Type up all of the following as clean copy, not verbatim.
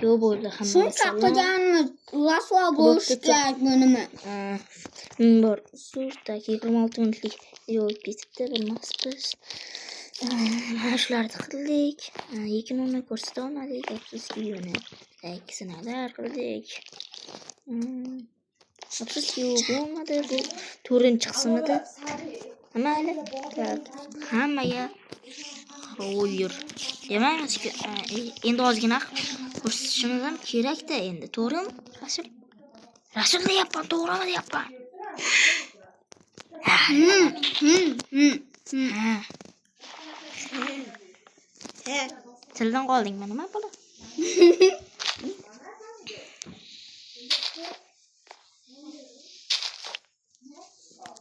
Yo'q bo'ldi hamma Shuncha qilganmiz. Rasvo bo'lish kerak bunimi. Bor. Surdagi 26 minutlik video ketibdi, bilmasmiz. Mana shularni qildik. Lekin uni ko'rsata olmadik. Afsuski uni sinovlar qildik. Afsuski bo'lmadi. Bu 4-qismida. Mayli. Hammaga xo'yur. Demaymiz-ku, endi ozgina ko'rsatishimiz ham kerak-da endi. To'g'rimi? Rasul deyapman, to'g'rimi deyapman? Tildan qoldingmi, nima bo'ldi?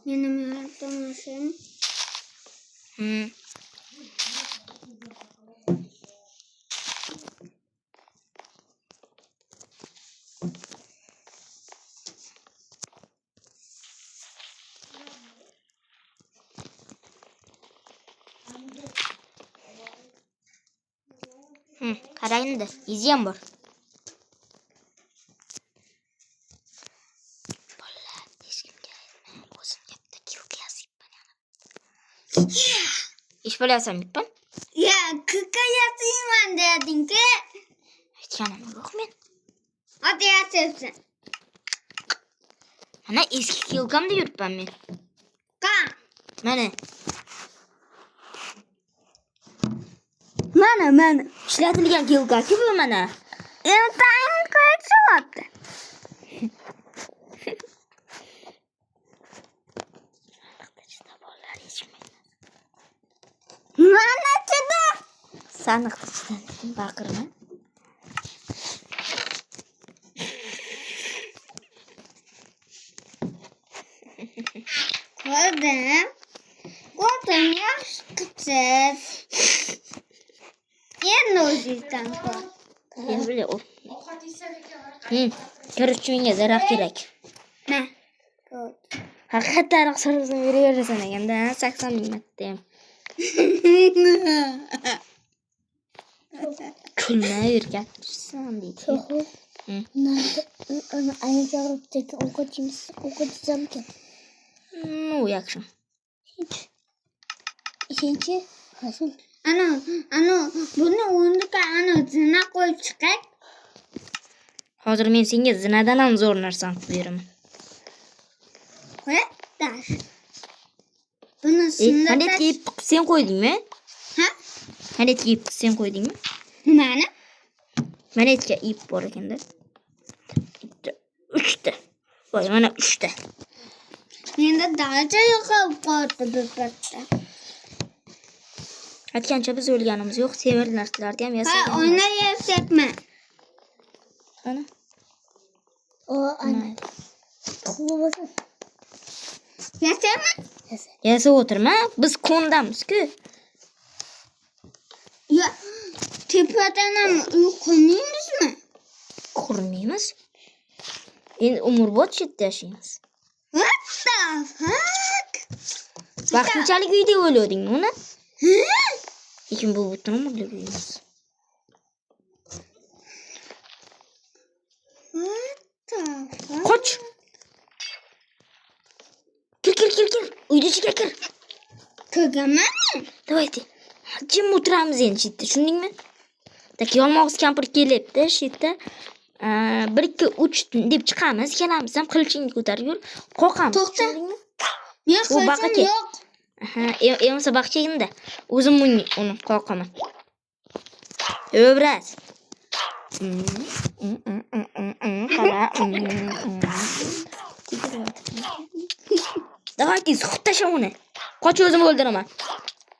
Meni yaratamashim. Qarang endi, izi ham bor. Bolalar, hech kimga aytma. O'zim gapda kilka yasibman yana. Ish bo'layapsan bitpan? Ya, kilka yasiyman deding-ku. Aytganim yo'q men. Hadi yasibsan. Mana eski kilkamda yuribman men. Qan? Mana. Mana. Ishlatilgan kilka-ku bu mana. Endi tayinli qo'yibdi. Mana chida. Sandiqda chidan baqirma. Ko'rdim yaxshi qilsiz. Endi o'zingizdan ko'r. Endi bile o. Ko'ruvchi menga zarar kerak. Na. Haqiqatan so'rasam beraverasan ekanda, 80 ming marta ham. Kulmayver gapirsan deydi. Ana ayyorlikdagi o'qitishimizga. Ну, yaxshi. Ikkinchi Rasul. Ana buni o'ndiga zina qo'yib chiqay. Hozir men senga zinadan ham zo'r narsani qilib beraman. Qo'ydash. Buni sindirib. Qanday sen qo'ydingmi? Ha? Qanday sen qo'ydingmi? Nimani? Mana yerga ip bor ekanda. 3 ta. Voy, mana 3 ta. Menda daraja yo'qolib qoldi bir bitta. Aytgancha biz o'lganimiz yo'q, temir narsalarni ham yasagan. Ha, o'ynayapman. Ana. Ana. Yasaymi? Yasa o'tirma, biz ko'ndamiz-ku. Ya, tepadan ham uy qurmaymizmi? Qurmaymiz. Endi umrbod chetda yashaymiz. What the fuck? Vaqtinchalik uyda o'liyordingmi uni? Lekin bu butun umrlik uyimiz. What the fuck? Qoch. Kir. Uyda ichiga kir. Kirganmanmi? Давайте. Jim o'tiramiz endi chetda, tushundingmi? Tak yolmog'iz kampir kelibdi, shetda. 1 2 3 deb chiqamiz, kelamiz ham qilichingni ko'tarib yur, qoqamiz. To'xta. Men qilichim yo'q. Emsa baqchagimda. O'zim uni qoqaman. O'braz. Qara. Давай tez tasha uni. Qoch, o'zim o'ldiraman.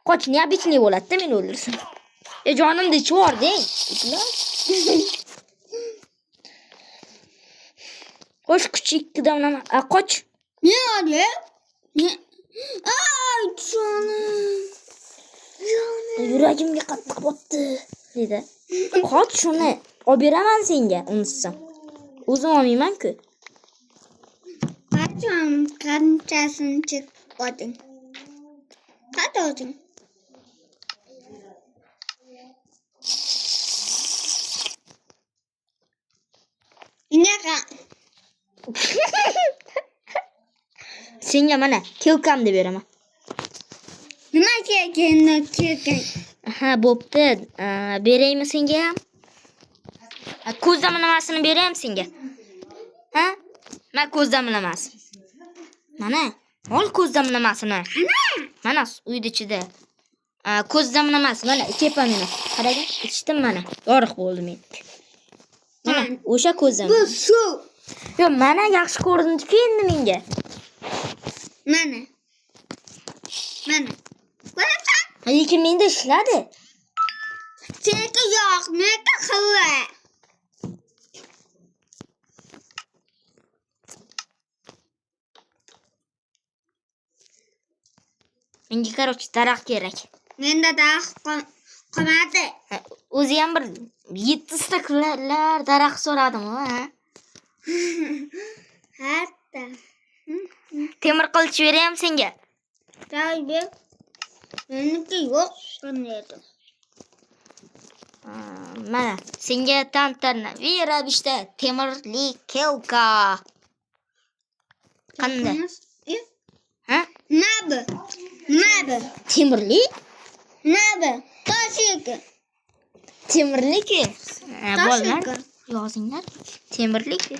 Qoch, необычный bo'ladi-da, meni o'ldirsin. Jonimda ichi bor-deng. Qo'sh kuch 2 damlama. Qoch. Ne oldu? Ay canım. Yuragimga qattiq botdi, dedi. Qoch shuni. Olib beraman senga, unisam. O'zim olmayman-ku. Qachon qanchasini chiqding? Qatoding. Bunaqa. Senga mana kilkam deb beraman. Nima kerak endi kerak? Aha, bo'pti. Beraymi senga ham? Ko'zlamalamasini beraymi senga? Ha? Mana ko'zlamlamasi. Mana, ol ko'zlamlamasini. Mana uyda ichida. Ko'zlamlamasi mana ichayapman men. Qarang, ichdim mana. Yorug' bo'ldi men. Mana o'sha ko'zam. Bu suv. Yo, mana yaxshi ko'rindi-ku endi menga. Mana. Ko'rasan? Lekin menda ishladi. Seniki yo'q, meniki xilla. Menga qaroqchi daraxt kerak. Menda daraxt qolmadi. O'zi ham bir 7 ta kullar daraxt so'radim, ha. Hatta. Temir qilich beraymi senga? Tabii. Meniki yo'q sanıyordum. Mana senga tantana ravishda temirli kelka. Qanday? Ha? Nima bu? Temirli? Nima? Toshik. Temirli-ku. Bolalar Toshik. yozinglar. Temirli-ku.